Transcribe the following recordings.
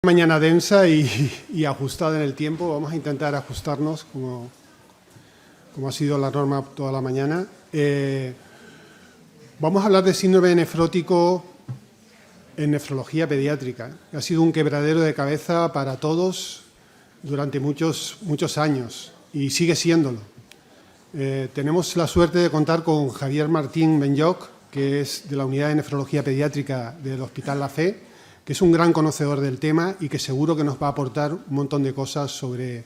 Mañana densa y ajustada en el tiempo. Vamos a intentar ajustarnos como ha sido la norma toda la mañana. Vamos a hablar de síndrome nefrótico en nefrología pediátrica. Ha sido un quebradero de cabeza para todos durante muchos años y sigue siéndolo. Tenemos la suerte de contar con Javier Martín Benlloch, que es de la Unidad de Nefrología Pediátrica del Hospital La Fe, que es un gran conocedor del tema y que seguro que nos va a aportar un montón de cosas sobre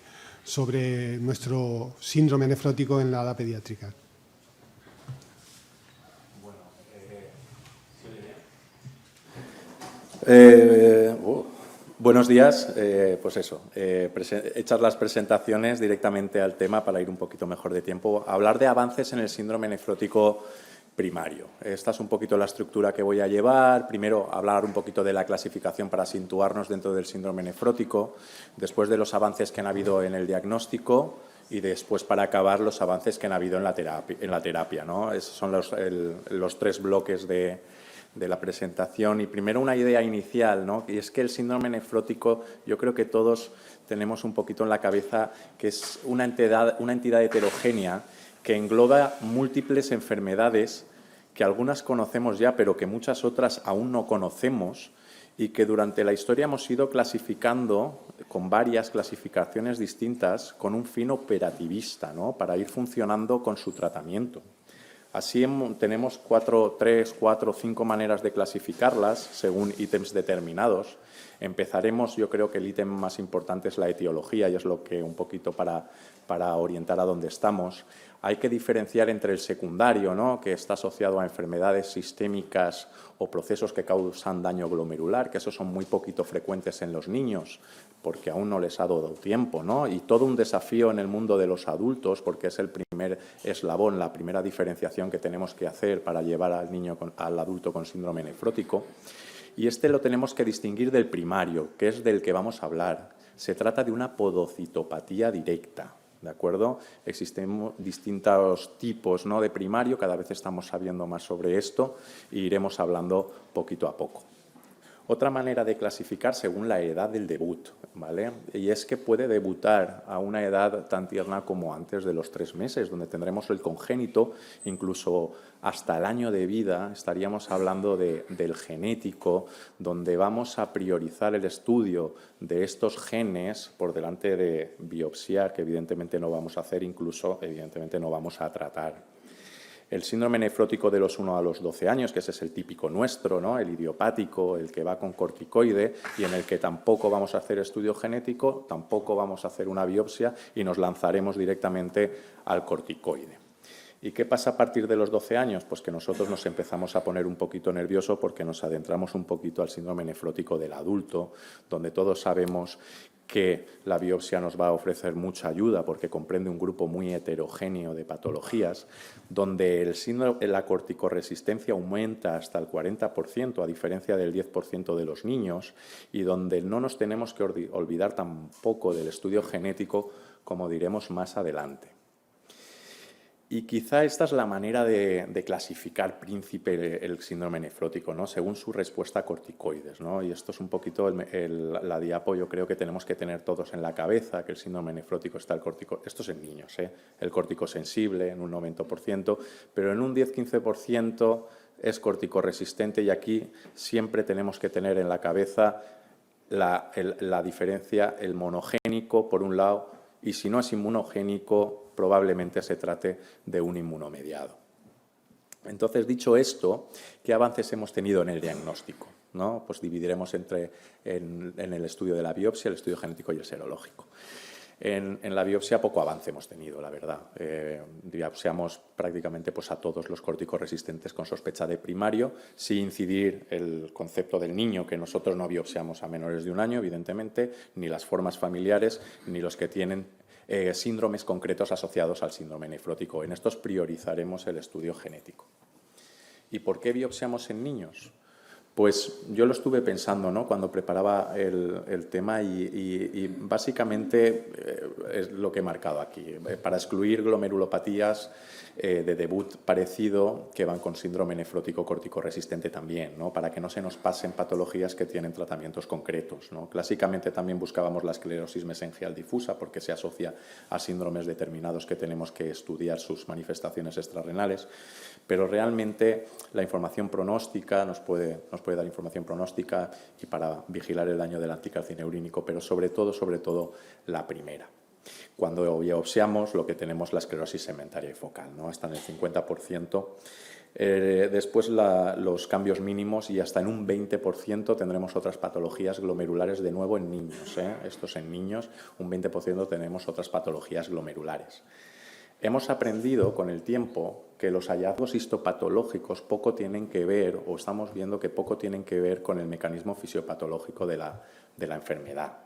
nuestro síndrome nefrótico en la edad pediátrica. Buenos días. Pues eso, hechas las presentaciones directamente al tema para ir un poquito mejor de tiempo. Hablar de avances en el síndrome nefrótico primario. Esta es un poquito la estructura que voy a llevar. Primero, hablar un poquito de la clasificación para situarnos dentro del síndrome nefrótico, después de los avances que han habido en el diagnóstico y después, para acabar, los avances que han habido en la terapia, ¿no? Esos son los tres bloques de la presentación. Y primero una idea inicial, ¿no? Y es que el síndrome nefrótico, yo creo que todos tenemos un poquito en la cabeza que es una entidad heterogénea que engloba múltiples enfermedades que algunas conocemos ya, pero que muchas otras aún no conocemos y que durante la historia hemos ido clasificando con varias clasificaciones distintas con un fin operativista, ¿no? Para ir funcionando con su tratamiento. Así tenemos 3, 4, 5 maneras de clasificarlas según ítems determinados. Empezaremos, yo creo que el ítem más importante es la etiología y es lo que un poquito para orientar a dónde estamos. Hay que diferenciar entre el secundario, ¿no?, que está asociado a enfermedades sistémicas o procesos que causan daño glomerular, que esos son muy poquito frecuentes en los niños porque aún no les ha dado tiempo, ¿no? Y todo un desafío en el mundo de los adultos, porque es el primer eslabón, la primera diferenciación que tenemos que hacer para llevar al adulto con síndrome nefrótico. Y lo tenemos que distinguir del primario, que es del que vamos a hablar. Se trata de una podocitopatía directa, ¿de acuerdo? Existen distintos tipos, ¿no?, de primario, cada vez estamos sabiendo más sobre esto e iremos hablando poquito a poco. Otra manera de clasificar según la edad del debut, ¿vale? Y es que puede debutar a una edad tan tierna como antes de los 3 meses, donde tendremos el congénito, incluso hasta el año de vida estaríamos hablando del genético, donde vamos a priorizar el estudio de estos genes por delante de biopsia, que evidentemente no vamos a hacer, incluso evidentemente no vamos a tratar. El síndrome nefrótico de los 1 a los 12 años, que ese es el típico nuestro, ¿no?, el idiopático, el que va con corticoide y en el que tampoco vamos a hacer estudio genético, tampoco vamos a hacer una biopsia y nos lanzaremos directamente al corticoide. ¿Y qué pasa a partir de los 12 años? Pues que nosotros nos empezamos a poner un poquito nerviosos porque nos adentramos un poquito al síndrome nefrótico del adulto, donde todos sabemos que la biopsia nos va a ofrecer mucha ayuda porque comprende un grupo muy heterogéneo de patologías, donde la corticoresistencia aumenta hasta el 40%, a diferencia del 10% de los niños, y donde no nos tenemos que olvidar tampoco del estudio genético, como diremos más adelante. Y quizá esta es la manera de clasificar príncipe el síndrome nefrótico, ¿no?, según su respuesta a corticoides, ¿no? Y esto es un poquito la diapo, yo creo que tenemos que tener todos en la cabeza, que el síndrome nefrótico está esto es en niños, el corticosensible en un 90%, pero en un 10-15% es corticoresistente, y aquí siempre tenemos que tener en la cabeza la diferencia, el monogénico por un lado, y si no es inmunogénico, probablemente se trate de un inmunomediado. Entonces, dicho esto, ¿qué avances hemos tenido en el diagnóstico, ¿no? Pues dividiremos en el estudio de la biopsia, el estudio genético y el serológico. En la biopsia poco avance hemos tenido, la verdad. Biopsiamos prácticamente pues, a todos los corticoresistentes con sospecha de primario, sin incidir el concepto del niño, que nosotros no biopsiamos a menores de 1 año, evidentemente, ni las formas familiares, ni los que tienen síndromes concretos asociados al síndrome nefrótico. En estos priorizaremos el estudio genético. ¿Y por qué biopsiamos en niños? Pues yo lo estuve pensando, ¿no?, cuando preparaba el tema y básicamente es lo que he marcado aquí. Para excluir glomerulopatías de debut parecido que van con síndrome nefrótico córtico resistente también, ¿no?, para que no se nos pasen patologías que tienen tratamientos concretos, ¿no? Clásicamente también buscábamos la esclerosis mesengial difusa porque se asocia a síndromes determinados que tenemos que estudiar sus manifestaciones extrarrenales, pero realmente la información pronóstica nos puede dar información pronóstica y para vigilar el daño del anticalcineurínico, pero sobre todo la primera. Cuando biopsiamos lo que tenemos la esclerosis segmentaria y focal, ¿no?, hasta en el 50%. Después los cambios mínimos y hasta en un 20% tendremos otras patologías glomerulares de nuevo en niños. Estos en niños, un 20% tenemos otras patologías glomerulares. Hemos aprendido con el tiempo que los hallazgos histopatológicos poco tienen que ver, o estamos viendo que poco tienen que ver con el mecanismo fisiopatológico de la enfermedad.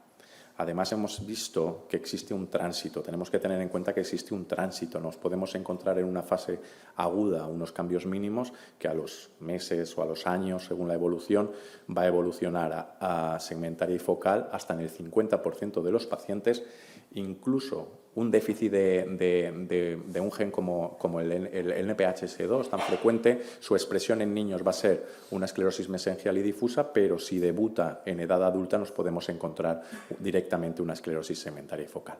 Además, hemos visto que existe un tránsito, tenemos que tener en cuenta que existe un tránsito, nos podemos encontrar en una fase aguda, unos cambios mínimos que a los meses o a los años, según la evolución, va a evolucionar a segmentaria y focal hasta en el 50% de los pacientes, incluso un déficit de un gen como el NPHS2 tan frecuente, su expresión en niños va a ser una esclerosis mesengial y difusa, pero si debuta en edad adulta nos podemos encontrar directamente una esclerosis segmentaria y focal.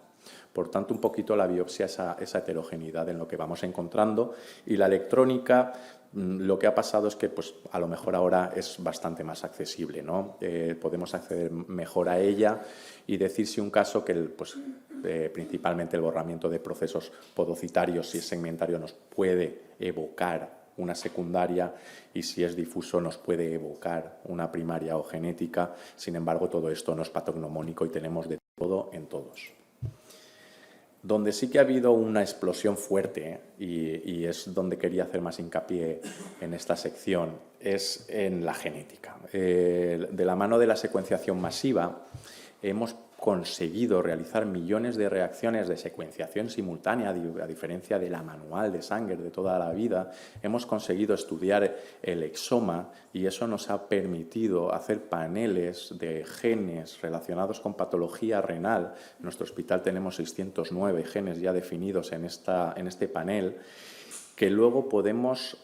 Por tanto, un poquito la biopsia, esa heterogeneidad en lo que vamos encontrando, y la electrónica, lo que ha pasado es que pues, a lo mejor ahora es bastante más accesible, ¿no? Podemos acceder mejor a ella y decir si un caso que principalmente el borramiento de procesos podocitarios, si es segmentario, nos puede evocar una secundaria y si es difuso nos puede evocar una primaria o genética. Sin embargo, todo esto no es patognomónico y tenemos de todo en todos. Donde sí que ha habido una explosión fuerte, y es donde quería hacer más hincapié en esta sección, es en la genética. De la mano de la secuenciación masiva hemos conseguido realizar millones de reacciones de secuenciación simultánea, a diferencia de la manual de Sanger de toda la vida. Hemos conseguido estudiar el exoma y eso nos ha permitido hacer paneles de genes relacionados con patología renal. En nuestro hospital tenemos 609 genes ya definidos en este panel, que luego podemos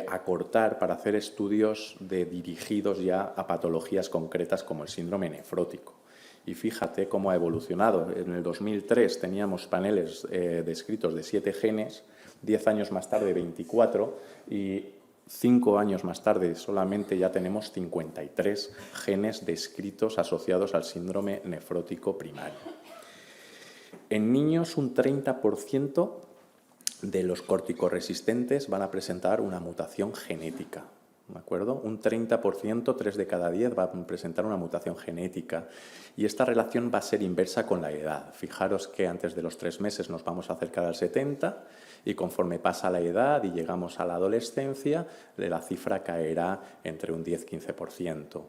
acortar para hacer estudios dirigidos ya a patologías concretas como el síndrome nefrótico. Y fíjate cómo ha evolucionado. En el 2003 teníamos paneles descritos de 7 genes, 10 años más tarde 24 y 5 años más tarde solamente ya tenemos 53 genes descritos asociados al síndrome nefrótico primario. En niños un 30% de los corticoresistentes van a presentar una mutación genética. ¿De acuerdo? Un 30%, 3 de cada 10, va a presentar una mutación genética. Y esta relación va a ser inversa con la edad. Fijaros que antes de los 3 meses nos vamos a acercar al 70 y conforme pasa la edad y llegamos a la adolescencia, la cifra caerá entre un 10-15%.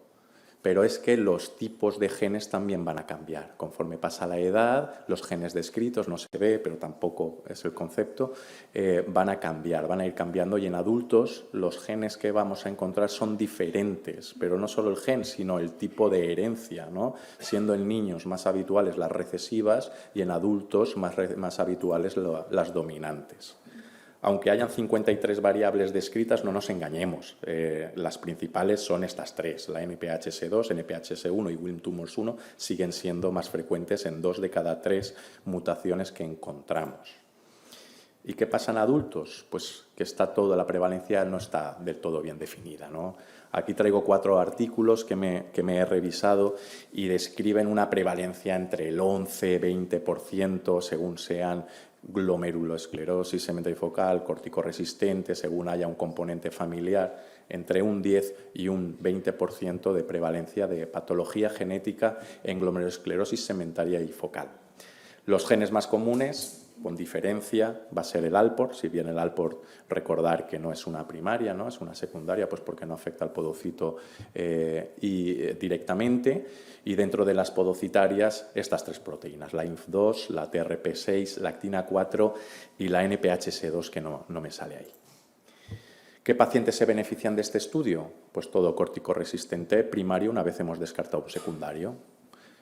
Pero es que los tipos de genes también van a cambiar. Conforme pasa la edad, los genes descritos, no se ve, pero tampoco es el concepto, van a cambiar, van a ir cambiando. Y en adultos los genes que vamos a encontrar son diferentes, pero no solo el gen, sino el tipo de herencia, ¿no? Siendo en niños más habituales las recesivas y en adultos más habituales las dominantes. Aunque hayan 53 variables descritas, no nos engañemos. Las principales son estas 3. La NPHS2, NPHS1 y Wilms Tumors 1 siguen siendo más frecuentes en 2 de cada 3 mutaciones que encontramos. ¿Y qué pasa en adultos? Pues que la prevalencia no está del todo bien definida, ¿no? Aquí traigo 4 artículos que me he revisado y describen una prevalencia entre el 11-20% según sean glomeruloesclerosis segmentario-focal, corticoresistente, según haya un componente familiar, entre un 10 y un 20% de prevalencia de patología genética en glomerulosclerosis segmentaria y focal. Los genes más comunes, con diferencia, va a ser el Alport. Si bien el Alport, recordar que no es una primaria, ¿no? Es una secundaria, pues porque no afecta al podocito directamente. Y dentro de las podocitarias, estas 3 proteínas, la INF2, la TRP6, la actina 4 y la NPHS2, que no me sale ahí. ¿Qué pacientes se benefician de este estudio? Pues todo corticoresistente primario una vez hemos descartado un secundario.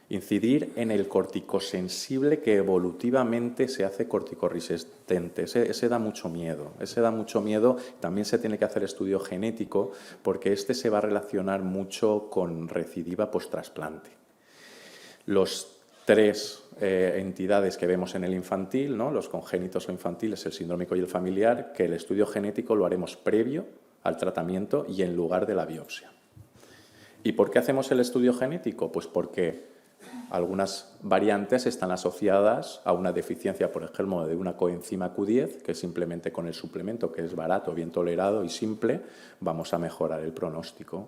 Incidir en el corticosensible que evolutivamente se hace corticoresistente. Ese da mucho miedo. Ese da mucho miedo. También se tiene que hacer estudio genético porque este se va a relacionar mucho con recidiva post-trasplante. Los tres entidades que vemos en el infantil, ¿no? Los congénitos o infantiles, el sindrómico y el familiar, que el estudio genético lo haremos previo al tratamiento y en lugar de la biopsia. ¿Y por qué hacemos el estudio genético? Pues porque algunas variantes están asociadas a una deficiencia, por ejemplo, de una coenzima Q10, que simplemente con el suplemento, que es barato, bien tolerado y simple, vamos a mejorar el pronóstico.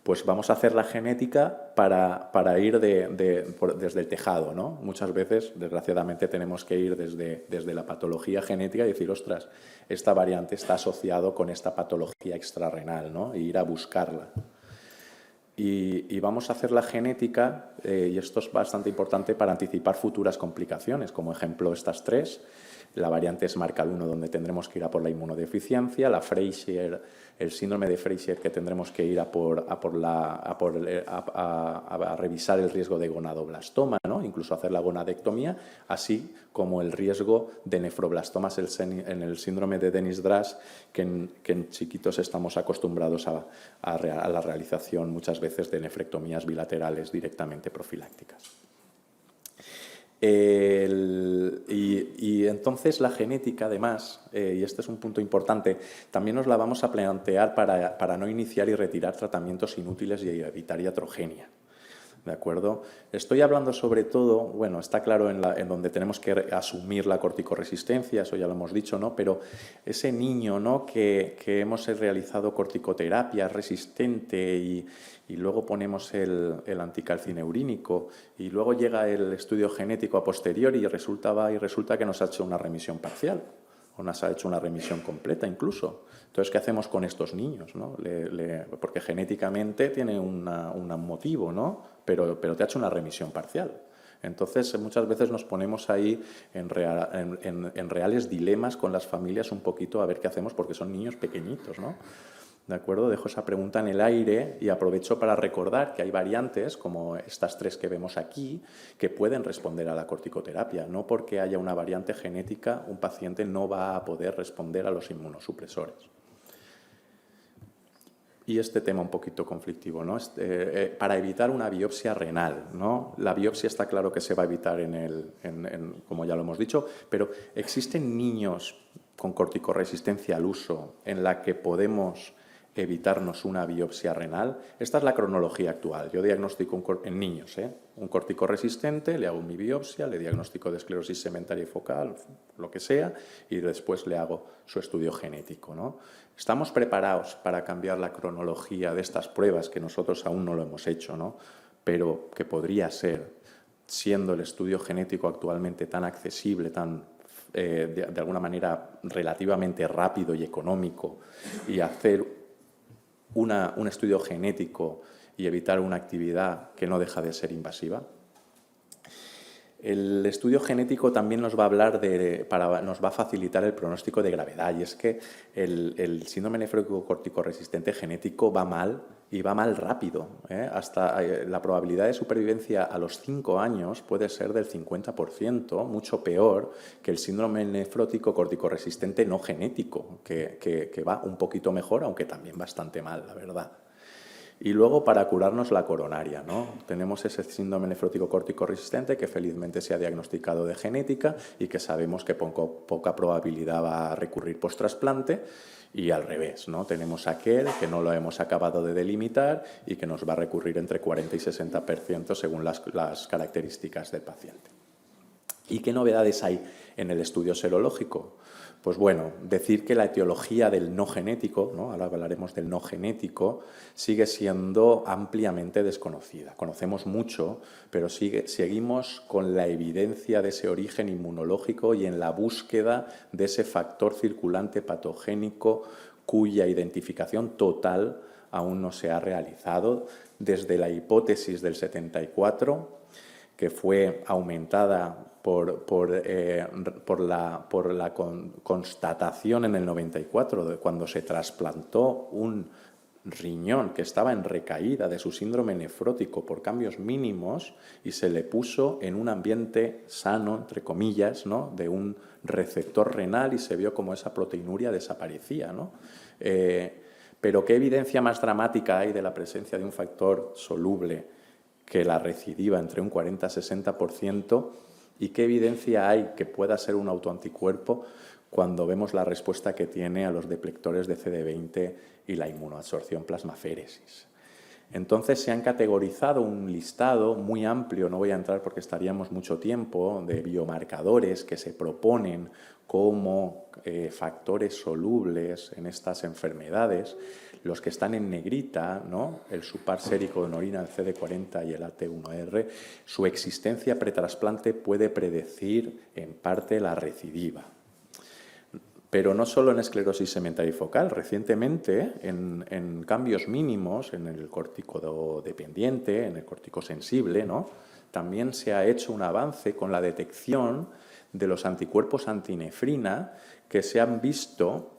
Pues vamos a hacer la genética para ir desde el tejado, ¿no? Muchas veces, desgraciadamente, tenemos que ir desde la patología genética y decir, ostras, esta variante está asociado con esta patología extrarrenal, ¿no? E ir a buscarla. Y vamos a hacer la genética, y esto es bastante importante para anticipar futuras complicaciones, como ejemplo estas tres. La variante SMARCA1, donde tendremos que ir a por la inmunodeficiencia, la Frazier, el síndrome de Frazier, que tendremos que ir a revisar el riesgo de gonadoblastoma, ¿no? Incluso hacer la gonadectomía, así como el riesgo de nefroblastomas en el síndrome de Dennis-Drash, que en chiquitos estamos acostumbrados a la realización muchas veces de nefrectomías bilaterales directamente profilácticas. Y entonces la genética, además, y este es un punto importante, también nos la vamos a plantear para no iniciar y retirar tratamientos inútiles y evitar iatrogenia. ¿De acuerdo? Estoy hablando sobre todo, bueno, está claro en donde tenemos que asumir la corticoresistencia, eso ya lo hemos dicho, ¿no? Pero ese niño, ¿no? que hemos realizado corticoterapia resistente y luego ponemos el anticalcineurínico y luego llega el estudio genético a posteriori y resulta que nos ha hecho una remisión parcial o nos ha hecho una remisión completa incluso. Entonces, ¿qué hacemos con estos niños, ¿no? Porque genéticamente tiene un motivo, ¿no? Pero te ha hecho una remisión parcial. Entonces, muchas veces nos ponemos ahí en reales dilemas con las familias un poquito a ver qué hacemos porque son niños pequeñitos, ¿no? ¿De acuerdo? Dejo esa pregunta en el aire y aprovecho para recordar que hay variantes, como estas tres que vemos aquí, que pueden responder a la corticoterapia. No porque haya una variante genética, un paciente no va a poder responder a los inmunosupresores. Y este tema un poquito conflictivo, ¿no? Para evitar una biopsia renal, ¿no? La biopsia está claro que se va a evitar como ya lo hemos dicho, pero existen niños con corticoresistencia al uso en la que podemos evitarnos una biopsia renal. Esta es la cronología actual. Yo diagnostico en niños, un corticoresistente, le hago mi biopsia, le diagnostico de esclerosis segmentaria y focal, lo que sea, y después le hago su estudio genético, ¿no? Estamos preparados para cambiar la cronología de estas pruebas, que nosotros aún no lo hemos hecho, ¿no? Pero que podría ser, siendo el estudio genético actualmente tan accesible, de alguna manera relativamente rápido y económico, y hacer un estudio genético y evitar una actividad que no deja de ser invasiva. El estudio genético también nos va a hablar nos va a facilitar el pronóstico de gravedad, y es que el síndrome nefrótico corticoresistente genético va mal y va mal rápido, ¿eh? Hasta la probabilidad de supervivencia a los 5 años puede ser del 50%, mucho peor que el síndrome nefrótico corticoresistente no genético, que va un poquito mejor, aunque también bastante mal, la verdad. Y luego, para curarnos la coronaria, ¿no? Tenemos ese síndrome nefrótico corticoresistente que felizmente se ha diagnosticado de genética y que sabemos que poca probabilidad va a recurrir post-trasplante, y al revés, ¿no? Tenemos aquel que no lo hemos acabado de delimitar y que nos va a recurrir entre 40 y 60% según las características del paciente. ¿Y qué novedades hay en el estudio serológico? Pues bueno, decir que la etiología del no genético, ¿no? Ahora hablaremos del no genético, sigue siendo ampliamente desconocida. Conocemos mucho, pero seguimos con la evidencia de ese origen inmunológico y en la búsqueda de ese factor circulante patogénico cuya identificación total aún no se ha realizado desde la hipótesis del 74, que fue aumentada constatación en el 94, de cuando se trasplantó un riñón que estaba en recaída de su síndrome nefrótico por cambios mínimos y se le puso en un ambiente sano, entre comillas, ¿no?, de un receptor renal y se vio como esa proteinuria desaparecía, ¿no? Pero ¿qué evidencia más dramática hay de la presencia de un factor soluble que la recidiva entre un 40 y 60%? ¿Y qué evidencia hay que pueda ser un autoanticuerpo cuando vemos la respuesta que tiene a los deplectores de CD20 y la inmunoabsorción plasmaféresis? Entonces se han categorizado un listado muy amplio, no voy a entrar porque estaríamos mucho tiempo, de biomarcadores que se proponen como factores solubles en estas enfermedades. Los que están en negrita, ¿no?, el SUPAR sérico en orina, el CD40 y el AT1R, su existencia pretrasplante puede predecir en parte la recidiva. Pero no solo en esclerosis segmentaria recientemente, en cambios mínimos, en el corticodependiente, en el corticosensible, ¿no?, también se ha hecho un avance con la detección de los anticuerpos antinefrina que se han visto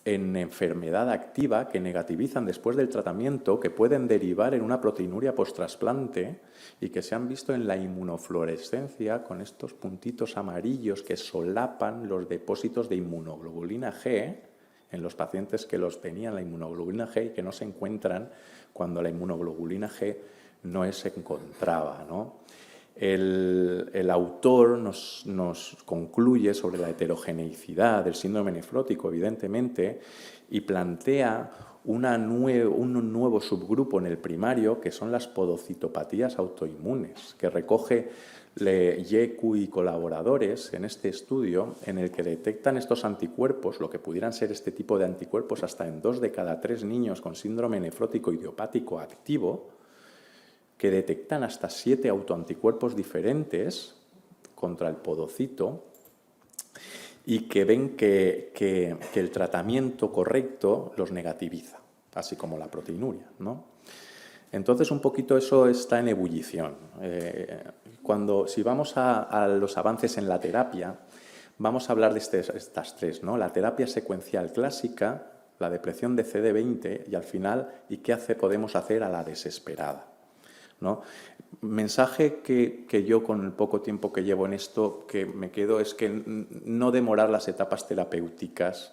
en enfermedad activa, que negativizan después del tratamiento, que pueden derivar en una proteinuria post-trasplante y que se han visto en la inmunofluorescencia con estos puntitos amarillos que solapan los depósitos de inmunoglobulina G en los pacientes que los tenían la inmunoglobulina G y que no se encuentran cuando la inmunoglobulina G no se encontraba, ¿no? El autor nos concluye sobre la heterogeneicidad del síndrome nefrótico, evidentemente, y plantea un nuevo subgrupo en el primario, que son las podocitopatías autoinmunes, que recoge Yeku y colaboradores en este estudio, en el que detectan estos anticuerpos, lo que pudieran ser este tipo de anticuerpos, hasta en 2 de cada 3 niños con síndrome nefrótico idiopático activo, que detectan hasta 7 autoanticuerpos diferentes contra el podocito y que ven que el tratamiento correcto los negativiza, así como la proteinuria, ¿no? Entonces, un poquito eso está en ebullición. Si vamos a los avances en la terapia, vamos a hablar de estas 3, ¿no? La terapia secuencial clásica, la depresión de CD20 y al final, ¿y qué podemos hacer a la desesperada? ¿No? Mensaje que yo, con el poco tiempo que llevo en esto, que me quedo es que no demorar las etapas terapéuticas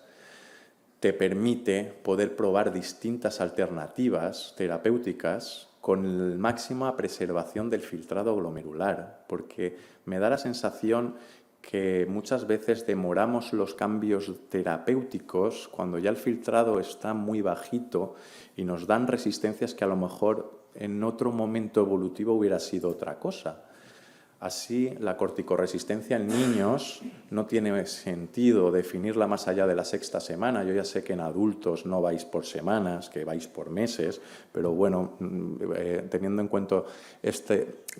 te permite poder probar distintas alternativas terapéuticas con la máxima preservación del filtrado glomerular, porque me da la sensación que muchas veces demoramos los cambios terapéuticos cuando ya el filtrado está muy bajito y nos dan resistencias que a lo mejor en otro momento evolutivo hubiera sido otra cosa. Así, la corticoresistencia en niños no tiene sentido definirla más allá de la 6ª semana. Yo ya sé que en adultos no vais por semanas, que vais por meses, pero bueno, teniendo en cuenta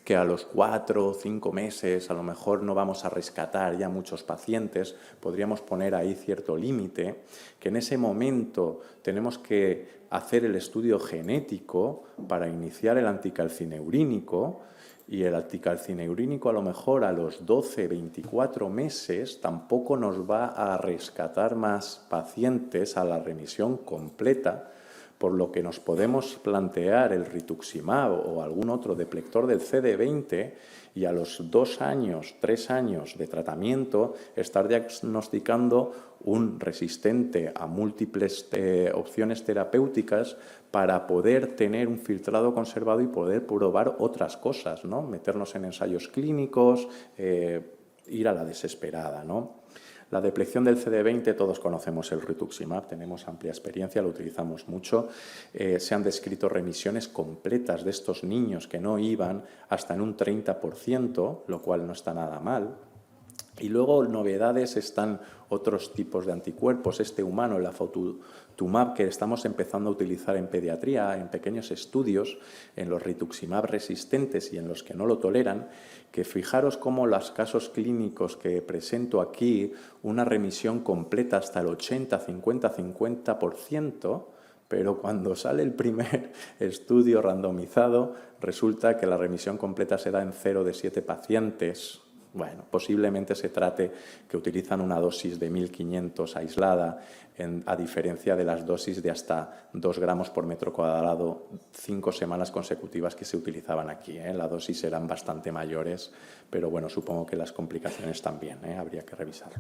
que a los 4 o 5 meses a lo mejor no vamos a rescatar ya muchos pacientes, podríamos poner ahí cierto límite, que en ese momento tenemos que hacer el estudio genético para iniciar el anticalcineurínico. Y el anticalcineurínico a lo mejor a los 12, 24 meses tampoco nos va a rescatar más pacientes a la remisión completa, por lo que nos podemos plantear el rituximab o algún otro deplector del CD20 y a los 2 años, 3 años de tratamiento estar diagnosticando un resistente a múltiples opciones terapéuticas para poder tener un filtrado conservado y poder probar otras cosas, ¿no? Meternos en ensayos clínicos, ir a la desesperada, ¿no? La deplección del CD20, todos conocemos el rituximab, tenemos amplia experiencia, lo utilizamos mucho. Se han descrito remisiones completas de estos niños que no iban hasta en un 30%, lo cual no está nada mal. Y luego, novedades, están otros tipos de anticuerpos. Este humano, el afotutumab, que estamos empezando a utilizar en pediatría, en pequeños estudios, en los rituximab resistentes y en los que no lo toleran, que fijaros cómo los casos clínicos que presento aquí, una remisión completa hasta el 80, 50, 50%, pero cuando sale el primer estudio randomizado, resulta que la remisión completa se da en 0 de 7 pacientes Bueno, posiblemente se trate que utilizan una dosis de 1.500 aislada, a diferencia de las dosis de hasta 2 gramos por metro cuadrado 5 semanas consecutivas que se utilizaban aquí. Las dosis eran bastante mayores, pero bueno, supongo que las complicaciones también, habría que revisar.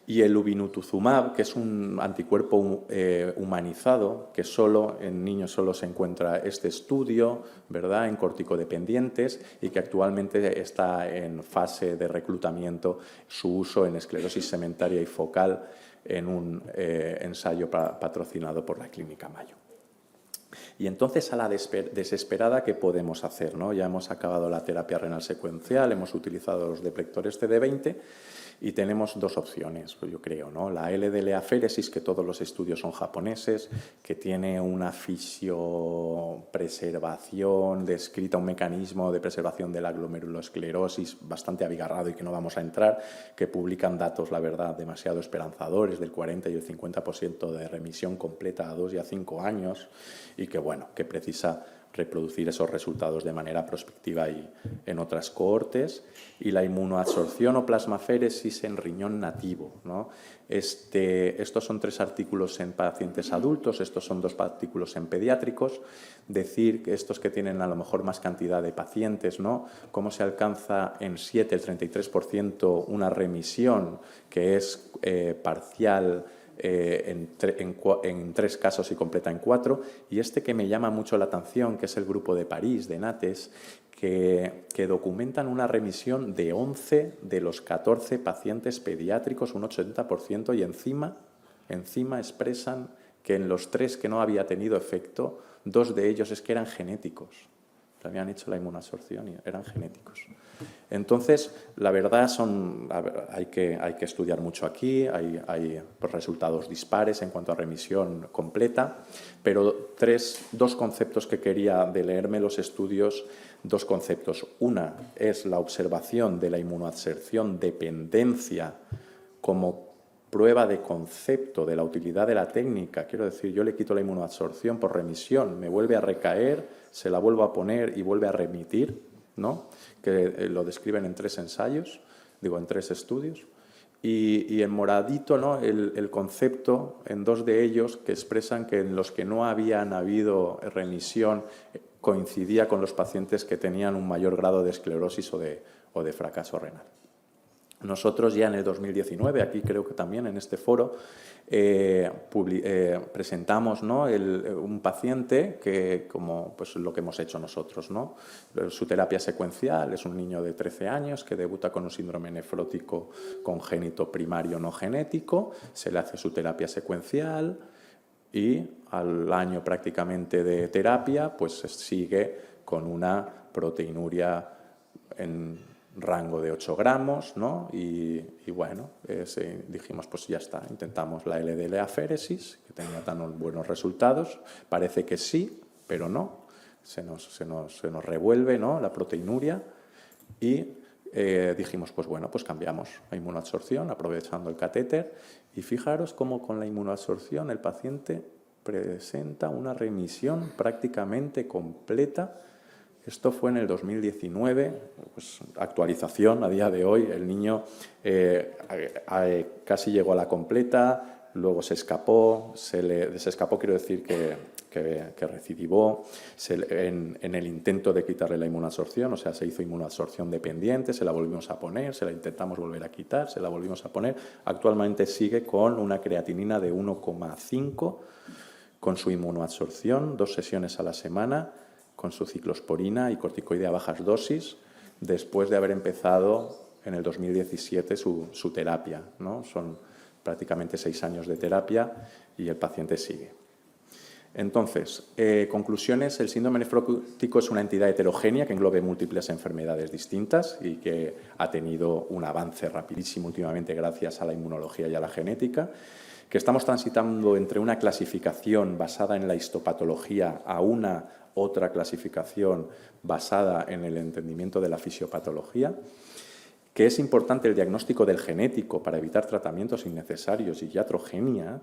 Y el uvinutuzumab, que es un anticuerpo humanizado, que solo en niños solo se encuentra este estudio, ¿verdad?, en corticodependientes, y que actualmente está en fase de reclutamiento su uso en esclerosis segmentaria y focal en un ensayo patrocinado por la Clínica Mayo. Y entonces, a la desesperada, ¿qué podemos hacer, no? Ya hemos acabado la terapia renal secuencial, hemos utilizado los deplectores CD20 y tenemos dos opciones, pues yo creo, ¿no? La LDL-aféresis, que todos los estudios son japoneses, que tiene una fisiopreservación descrita, un mecanismo de preservación de la glomerulosclerosis bastante abigarrado y que no vamos a entrar, que publican datos, la verdad, demasiado esperanzadores, del 40 y el 50% de remisión completa a 2 y a 5 años, y que, bueno, que precisa reproducir esos resultados de manera prospectiva y en otras cohortes, y la inmunoabsorción o plasmaféresis en riñón nativo, ¿no? Estos son 3 artículos en pacientes adultos, estos son 2 artículos en pediátricos. Decir que estos que tienen a lo mejor más cantidad de pacientes, ¿no?, cómo se alcanza en 7, el 33%, una remisión que es parcial en 3 casos y completa en 4, y que me llama mucho la atención, que es el grupo de París, de Nates, que documentan una remisión de 11 de los 14 pacientes pediátricos, un 80%, y encima expresan que en los 3 que no había tenido efecto, 2 de ellos es que eran genéticos. Habían hecho la inmunoabsorción y eran genéticos. Entonces, la verdad hay que estudiar mucho aquí, hay pues, resultados dispares en cuanto a remisión completa, pero 2 conceptos que quería de leerme los estudios, 2 conceptos. Una es la observación de la inmunoabsorción dependencia como prueba de concepto de la utilidad de la técnica. Quiero decir, yo le quito la inmunoabsorción por remisión, me vuelve a recaer, se la vuelvo a poner y vuelve a remitir, ¿no?, que lo describen en 3 ensayos, en 3 estudios. Y en moradito, ¿no?, el concepto en 2 de ellos que expresan que en los que no habían habido remisión coincidía con los pacientes que tenían un mayor grado de esclerosis o de fracaso renal. Nosotros ya en el 2019, aquí creo que también en este foro, presentamos, ¿no?, un paciente que, como pues, lo que hemos hecho nosotros, ¿no?, su terapia secuencial, es un niño de 13 años que debuta con un síndrome nefrótico congénito primario no genético, se le hace su terapia secuencial y al año prácticamente de terapia pues sigue con una proteinuria en rango de 8 gramos, ¿no? Y bueno, dijimos, pues ya está, intentamos la LDL-aféresis, que tenía tan buenos resultados, parece que sí, pero no, se nos revuelve, ¿no?, la proteinuria, y dijimos, pues bueno, pues cambiamos la inmunoabsorción aprovechando el catéter, y fijaros cómo con la inmunoabsorción el paciente presenta una remisión prácticamente completa. Esto fue en el 2019, pues, actualización a día de hoy. El niño casi llegó a la completa, luego se escapó, quiero decir que recidivó en el intento de quitarle la inmunoabsorción, o sea, se hizo inmunoabsorción dependiente, se la volvimos a poner, se la intentamos volver a quitar, se la volvimos a poner. Actualmente sigue con una creatinina de 1,5 con su inmunoabsorción, 2 sesiones a la semana, con su ciclosporina y corticoide a bajas dosis, después de haber empezado en el 2017 su terapia, ¿no? Son prácticamente 6 años de terapia y el paciente sigue. Entonces, conclusiones: el síndrome nefrótico es una entidad heterogénea que englobe múltiples enfermedades distintas y que ha tenido un avance rapidísimo últimamente gracias a la inmunología y a la genética, que estamos transitando entre una clasificación basada en la histopatología a una otra clasificación basada en el entendimiento de la fisiopatología, que es importante el diagnóstico del genético para evitar tratamientos innecesarios y iatrogenia,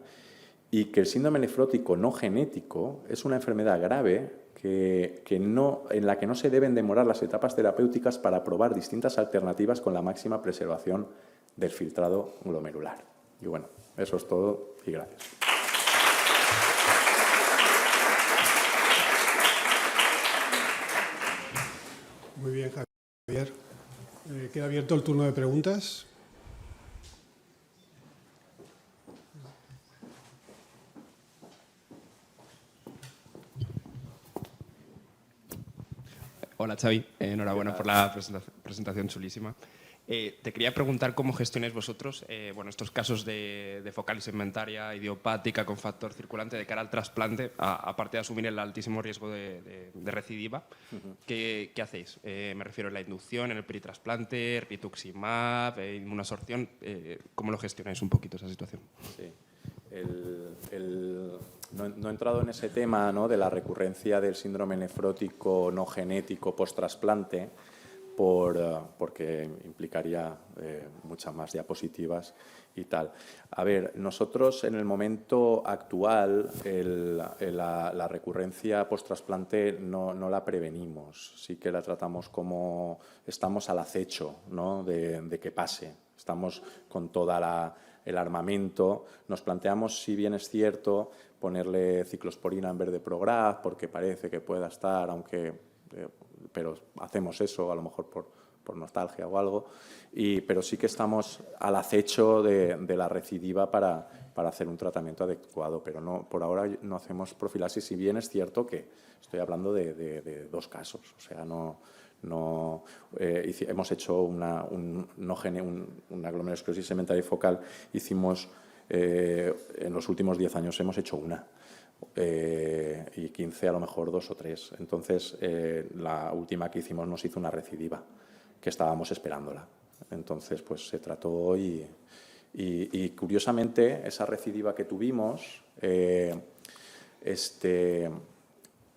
y que el síndrome nefrótico no genético es una enfermedad grave en la que no se deben demorar las etapas terapéuticas para probar distintas alternativas con la máxima preservación del filtrado glomerular. Y bueno, eso es todo y gracias. Muy bien, Javier. Queda abierto el turno de preguntas. Hola, Xavi. Enhorabuena por la presentación chulísima. Te quería preguntar cómo gestionáis vosotros estos casos de focalitis segmentaria idiopática con factor circulante de cara al trasplante, aparte de asumir el altísimo riesgo de recidiva. ¿Qué hacéis? Me refiero a la inducción, en el peritrasplante, rituximab, inmunosorción. ¿Cómo lo gestionáis un poquito esa situación? Sí. No he entrado en ese tema, ¿no?, de la recurrencia del síndrome nefrótico no genético post-trasplante, porque implicaría muchas más diapositivas y tal. A ver, nosotros en el momento actual la recurrencia post-trasplante no la prevenimos, sí que la tratamos como estamos al acecho, ¿no?, de que pase. Estamos con toda el armamento, nos planteamos, si bien es cierto, ponerle ciclosporina en vez de Prograf, porque parece que pueda estar, pero hacemos eso a lo mejor por nostalgia o algo, pero sí que estamos al acecho de la recidiva para hacer un tratamiento adecuado, pero no, por ahora no hacemos profilaxis, si bien es cierto que estoy hablando de 2 casos, o sea, hemos hecho una glomerulosclerosis segmentaria focal, hicimos en los últimos 10 años hemos hecho una, y 15 a lo mejor 2 o 3. Entonces, la última que hicimos nos hizo una recidiva, que estábamos esperándola. Entonces, pues se trató y curiosamente, esa recidiva que tuvimos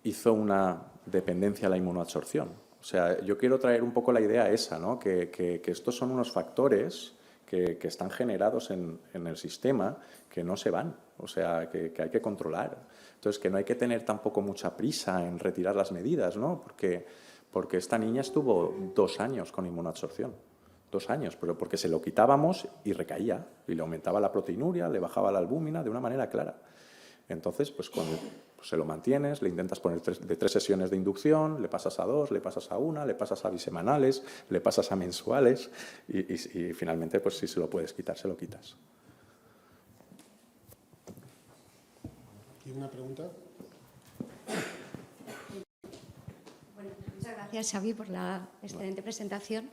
hizo una dependencia a la inmunoabsorción. O sea, yo quiero traer un poco la idea esa, ¿no?, que estos son unos factores que están generados en el sistema que no se van, o sea, que hay que controlar. Entonces, que no hay que tener tampoco mucha prisa en retirar las medidas, ¿no?, porque esta niña estuvo 2 años con inmunoabsorción, 2 años, pero porque se lo quitábamos y recaía, y le aumentaba la proteinuria, le bajaba la albúmina de una manera clara. Entonces, pues cuando se lo mantienes, le intentas poner de 3 sesiones de inducción, le pasas a 2, le pasas a 1, le pasas a bisemanales, le pasas a mensuales y finalmente, pues si se lo puedes quitar, se lo quitas. ¿Y una pregunta? Bueno, muchas gracias, Xavi, por la excelente presentación.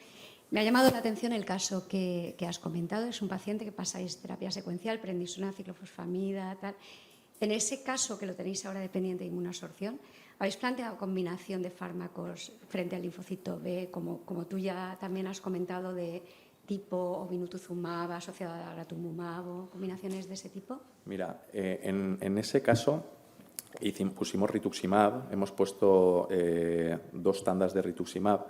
Me ha llamado la atención el caso que has comentado. Es un paciente que pasáis terapia secuencial, prednisona, ciclofosfamida, tal. En ese caso, que lo tenéis ahora dependiente de inmunosorción, ¿habéis planteado combinación de fármacos frente al linfocito B, como tú ya también has comentado, de tipo obinutuzumab asociado a daratumumab o combinaciones de ese tipo? Mira, en ese caso pusimos rituximab, hemos puesto 2 tandas de rituximab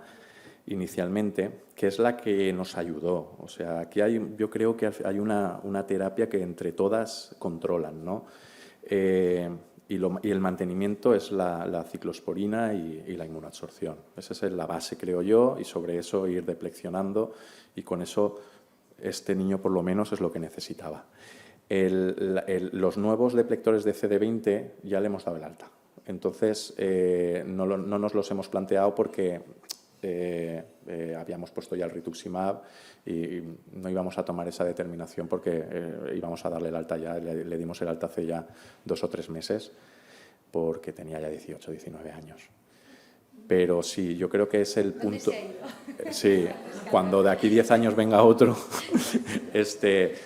inicialmente, que es la que nos ayudó. O sea, aquí yo creo que hay una terapia que entre todas controlan, ¿no? Y el mantenimiento es la ciclosporina y la inmunoabsorción. Esa es la base, creo yo, y sobre eso ir deflexionando, y con eso este niño por lo menos es lo que necesitaba. Los nuevos deplectores de CD20 ya le hemos dado el alta. Entonces, no nos los hemos planteado porque habíamos puesto ya el rituximab y no íbamos a tomar esa determinación porque íbamos a darle el alta ya, le dimos el alta hace ya 2 o 3 meses porque tenía ya 18, 19 años. Pero sí, yo creo que es el punto. Sí, cuando de aquí 10 años venga otro,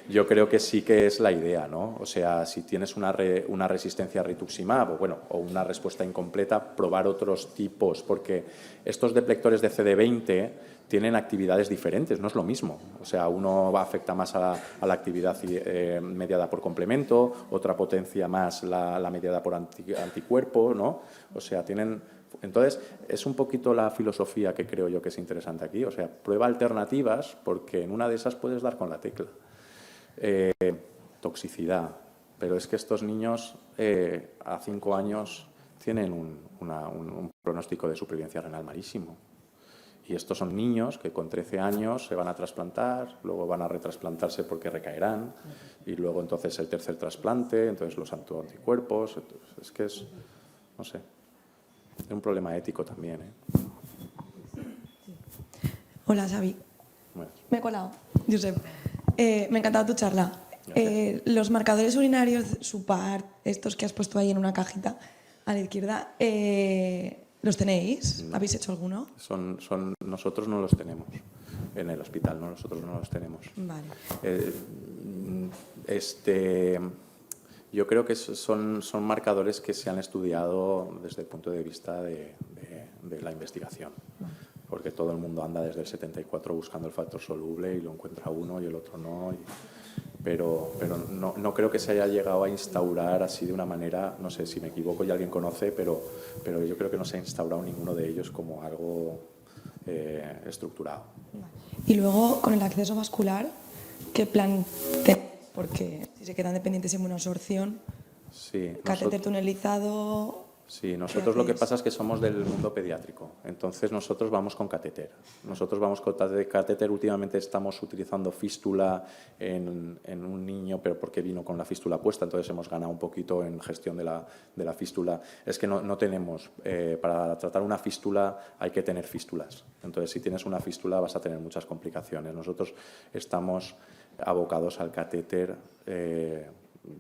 yo creo que sí que es la idea, ¿no? O sea, si tienes una resistencia a rituximab o una respuesta incompleta, probar otros tipos, porque estos deplectores de CD20 tienen actividades diferentes, no es lo mismo. O sea, uno afecta más a la actividad mediada por complemento, otra potencia más la mediada por anticuerpo, ¿no? O sea, Entonces, es un poquito la filosofía que creo yo que es interesante aquí. O sea, prueba alternativas porque en una de esas puedes dar con la tecla. Toxicidad. Pero es que estos niños a 5 años tienen un pronóstico de supervivencia renal malísimo. Y estos son niños que con 13 años se van a trasplantar, luego van a retrasplantarse porque recaerán, y luego entonces el tercer trasplante, entonces los anticuerpos. Entonces, es que es, no sé, es un problema ético también, ¿eh? Hola, Xavi. Bueno, Me he colado, Josep. Me ha encantado tu charla. Gracias. Los marcadores urinarios, SUPAR, estos que has puesto ahí en una cajita a la izquierda, ¿los tenéis? No. ¿Habéis hecho alguno? Nosotros no los tenemos en el hospital, ¿no? Nosotros no los tenemos. Vale. Yo creo que son marcadores que se han estudiado desde el punto de vista de la investigación, porque todo el mundo anda desde el 74 buscando el factor soluble y lo encuentra uno y el otro no. Pero no creo que se haya llegado a instaurar así de una manera, no sé si me equivoco y alguien conoce, pero yo creo que no se ha instaurado ninguno de ellos como algo estructurado. Y luego, con el acceso vascular, ¿qué plan tenéis? Porque si se quedan dependientes de inmunoabsorción, Sí, catéter tunelizado... Sí, nosotros lo que hacéis? pasa es que somos del mundo pediátrico, entonces nosotros vamos con catéter. Nosotros vamos con catéter, últimamente estamos utilizando fístula en un niño, pero porque vino con la fístula puesta, entonces hemos ganado un poquito en gestión de la fístula. Es que no tenemos, para tratar una fístula hay que tener fístulas, entonces si tienes una fístula vas a tener muchas complicaciones. Nosotros estamos abocados al catéter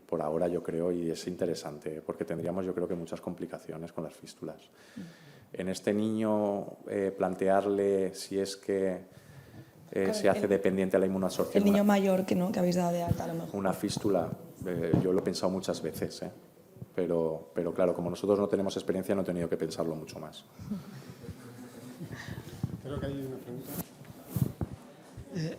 por ahora, yo creo, y es interesante, porque tendríamos, yo creo, que muchas complicaciones con las fístulas. En este niño, plantearle si es que se hace dependiente a la inmunoabsorción. El niño mayor que habéis dado de alta, a lo mejor. Una fístula, yo lo he pensado muchas veces, pero claro, como nosotros no tenemos experiencia, no he tenido que pensarlo mucho más. Creo que hay una pregunta.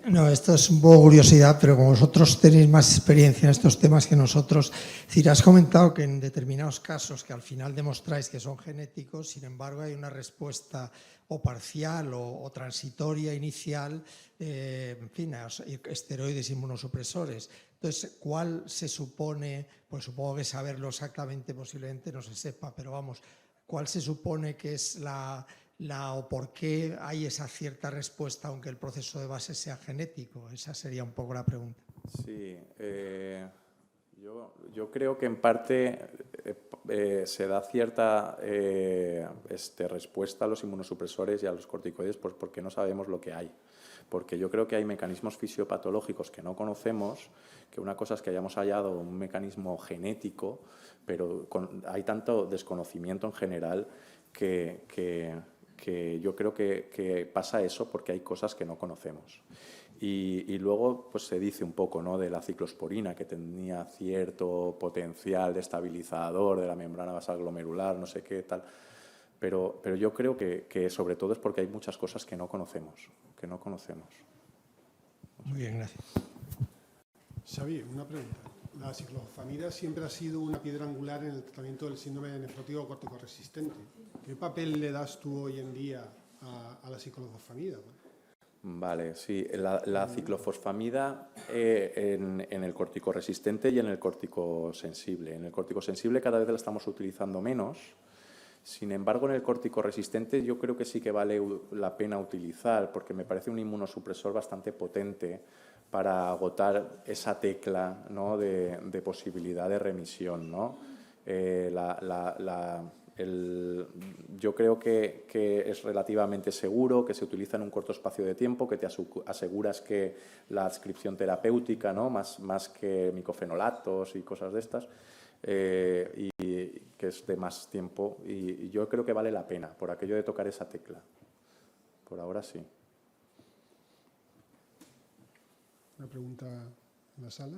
No, esto es un poco curiosidad, pero como vosotros tenéis más experiencia en estos temas que nosotros, es decir, has comentado que en determinados casos que al final demostráis que son genéticos, sin embargo hay una respuesta o parcial o transitoria inicial, en fin, a esteroides inmunosupresores. Entonces, ¿cuál se supone? Pues supongo que saberlo exactamente posiblemente no se sepa, pero vamos, ¿cuál se supone que es o por qué hay esa cierta respuesta aunque el proceso de base sea genético? Esa sería un poco la pregunta. Sí, yo creo que en parte se da cierta respuesta a los inmunosupresores y a los corticoides porque no sabemos lo que hay. Porque yo creo que hay mecanismos fisiopatológicos que no conocemos, que una cosa es que hayamos hallado un mecanismo genético, pero hay tanto desconocimiento en general que yo creo que pasa eso porque hay cosas que no conocemos. Y luego pues se dice un poco, ¿no?, de la ciclosporina, que tenía cierto potencial de estabilizador de la membrana basal glomerular, no sé qué tal. Pero yo creo que sobre todo es porque hay muchas cosas que no conocemos. Muy bien, gracias. Xavi, una pregunta. La ciclofosfamida siempre ha sido una piedra angular en el tratamiento del síndrome nefrótico corticoresistente. ¿Qué papel le das tú hoy en día a la ciclofosfamida? Vale, sí. La ciclofosfamida en el corticoresistente y en el corticosensible. En el corticosensible cada vez la estamos utilizando menos. Sin embargo, en el corticoresistente yo creo que sí que vale la pena utilizar, porque me parece un inmunosupresor bastante potente para agotar esa tecla, ¿no?, de posibilidad de remisión, ¿no? Yo creo que es relativamente seguro, que se utiliza en un corto espacio de tiempo, que te aseguras que la adscripción terapéutica, ¿no?, más que micofenolatos y cosas de estas, y que es de más tiempo, y yo creo que vale la pena por aquello de tocar esa tecla. Por ahora sí. Una pregunta en la sala.